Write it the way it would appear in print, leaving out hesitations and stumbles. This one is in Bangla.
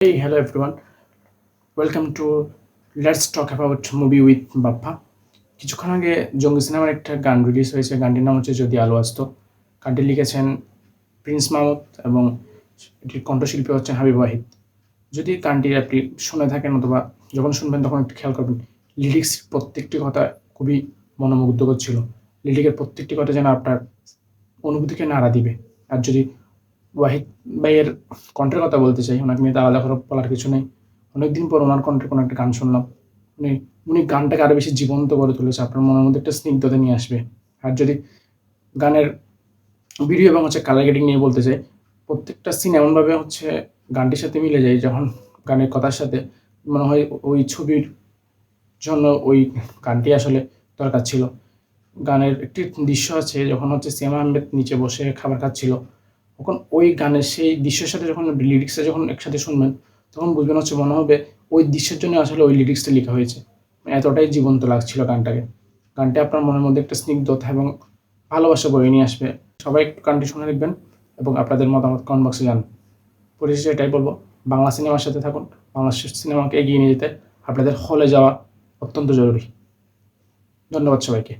Hey, hello everyone. Welcome to Let's Talk About Movie with Bappa. কিছুক্ষণ আগে জঙ্গি সিনেমার একটা গান রিলিজ হয়েছে। গানটির নাম হচ্ছে যদি আলো আসতো। গানটি লিখেছেন প্রিন্স মাহমুদ এবং এটির কণ্ঠশিল্পী হচ্ছেন হাবিব ওয়াহিদ। যদি গানটি আপনি শুনে থাকেন অথবা যখন শুনবেন তখন একটু খেয়াল করবেন, লিরিক্স প্রত্যেকটি কথা খুবই মনোমুগ্ধকর ছিল। লিরিকের প্রত্যেকটি কথা যেন আপনার অনুভূতিকে নাড়া দিবে। আর যদি ওয়াহিদ ভাইয়ের কণ্ঠের কথা বলতে চাই, ওনাকে নিয়ে তো আলাদা করে বলার কিছু নেই। অনেকদিন পর ওনার কণ্ঠের কোনো একটা গান শুনলাম। উনি গানটাকে আরও বেশি জীবন্ত করে তুলেছে, আপনার মনের মধ্যে একটা স্নিগ্ধতা নিয়ে আসবে। আর যদি গানের ভিডিও এবং কালার গ্রেডিং নিয়ে বলতে চাই, প্রত্যেকটা সিন এমনভাবে গানটির সাথে মিলে যায়, যখন গানের কথার সাথে মনে হয় ওই ছবির জন্য ওই গানটি আসলে দরকার ছিল। গানের একটি দৃশ্য আছে যখন সিয়াম আহমেদ নিচে বসে খাবার খাচ্ছিল, তখন ওই গানের সেই দৃশ্যের সাথে যখন লিরিক্সটা যখন একসাথে শুনবেন, তখন বুঝবেন মনে হবে ওই দৃশ্যের জন্য আসলে ওই লিরিক্সটা লেখা হয়েছে। এতটাই জীবন্ত লাগছিল গানটাকে। গানটি আপনার মনের মধ্যে একটা স্নিগ্ধতা এবং ভালোবাসা বয়ে নিয়ে আসবে। সবাই একটু গানটি শুনে দেখবেন এবং আপনাদের মতামত কমেন্ট বক্সে জানান। পরিশেষে এটাই বলবো, বাংলা সিনেমার সাথে থাকুন। বাংলা সিনেমাকে এগিয়ে নিয়ে যেতে আপনাদের হলে যাওয়া অত্যন্ত জরুরি। ধন্যবাদ সবাইকে।